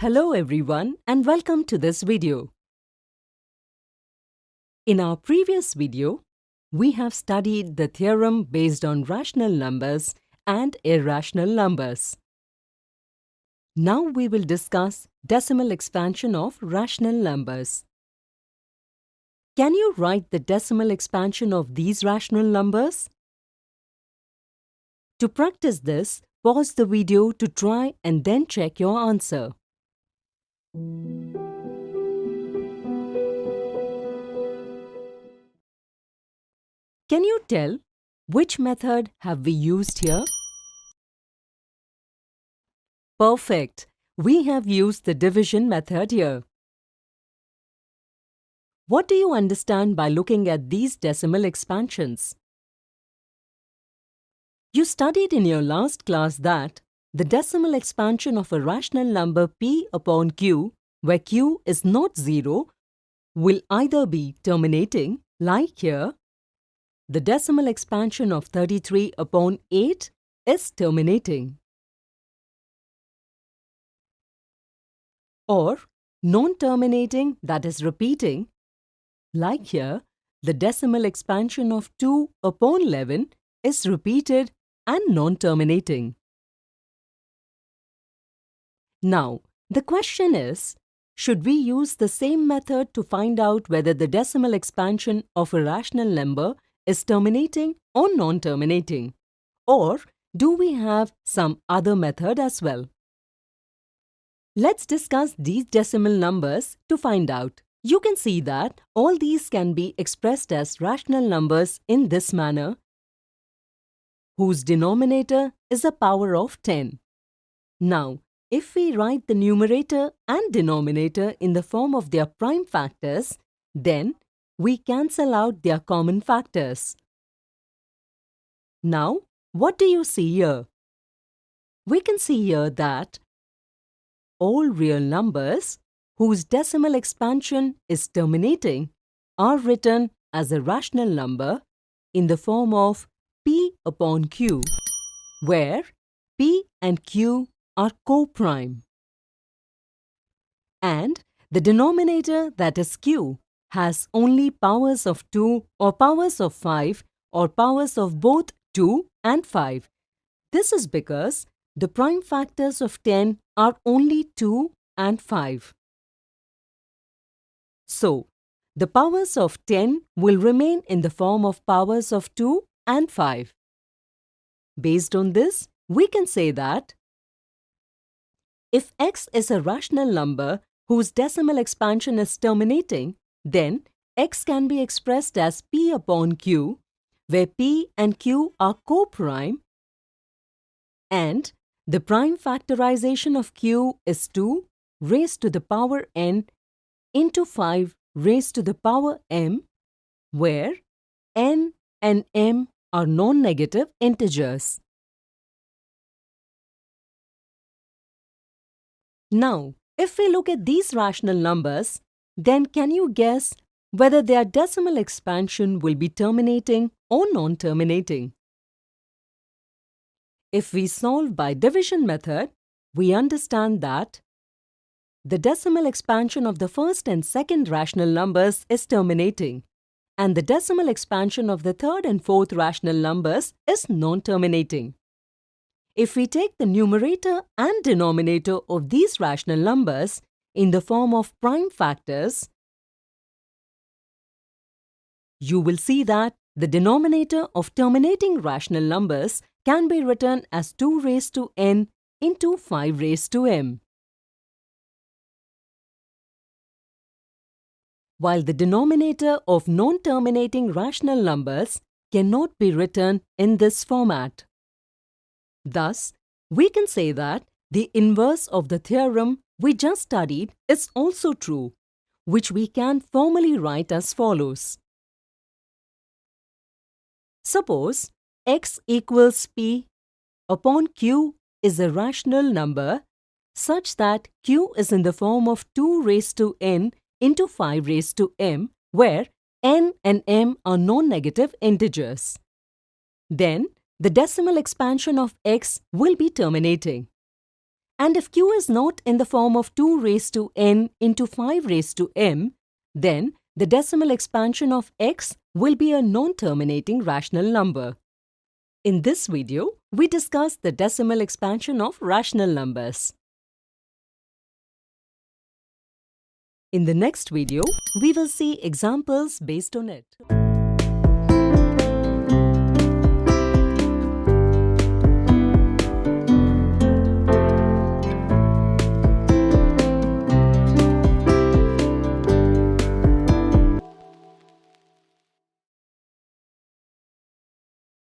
Hello everyone and welcome to this video. In our previous video, we have studied the theorem based on rational numbers and irrational numbers. Now we will discuss decimal expansion of rational numbers. Can you write the decimal expansion of these rational numbers? To practice this, pause the video to try and then check your answer. Can you tell which method have we used here? Perfect! We have used the division method here. What do you understand by looking at these decimal expansions? You studied in your last class that the decimal expansion of a rational number p upon q, where q is not 0, will either be terminating, like here. The decimal expansion of 33 upon 8 is terminating. Or non-terminating, that is repeating, like here, the decimal expansion of 2 upon 11 is repeated and non-terminating. Now, the question is, should we use the same method to find out whether the decimal expansion of a rational number is terminating or non-terminating? Or do we have some other method as well? Let's discuss these decimal numbers to find out. You can see that all these can be expressed as rational numbers in this manner, whose denominator is a power of 10. Now, if we write the numerator and denominator in the form of their prime factors, then we cancel out their common factors. Now, what do you see here? We can see here that all real numbers whose decimal expansion is terminating are written as a rational number in the form of p upon q, where p and q are co-prime. And the denominator, that is q, has only powers of 2 or powers of 5 or powers of both 2 and 5. This is because the prime factors of 10 are only 2 and 5. So, the powers of 10 will remain in the form of powers of 2 and 5. Based on this, we can say that if x is a rational number whose decimal expansion is terminating, then x can be expressed as p upon q, where p and q are co-prime, and the prime factorization of q is 2 raised to the power n into 5 raised to the power m, where n and m are non-negative integers. Now, if we look at these rational numbers, then can you guess whether their decimal expansion will be terminating or non-terminating? If we solve by division method, we understand that the decimal expansion of the first and second rational numbers is terminating, and the decimal expansion of the third and fourth rational numbers is non-terminating. If we take the numerator and denominator of these rational numbers in the form of prime factors, you will see that the denominator of terminating rational numbers can be written as 2 raised to n into 5 raised to m, while the denominator of non-terminating rational numbers cannot be written in this format. Thus, we can say that the inverse of the theorem we just studied is also true, which we can formally write as follows. Suppose x equals p upon q is a rational number such that q is in the form of 2 raised to n into 5 raised to m, where n and m are non-negative integers. Then, the decimal expansion of x will be terminating. And if q is not in the form of 2 raised to n into 5 raised to m, then the decimal expansion of x will be a non-terminating rational number. In this video, we discuss the decimal expansion of rational numbers. In the next video, we will see examples based on it.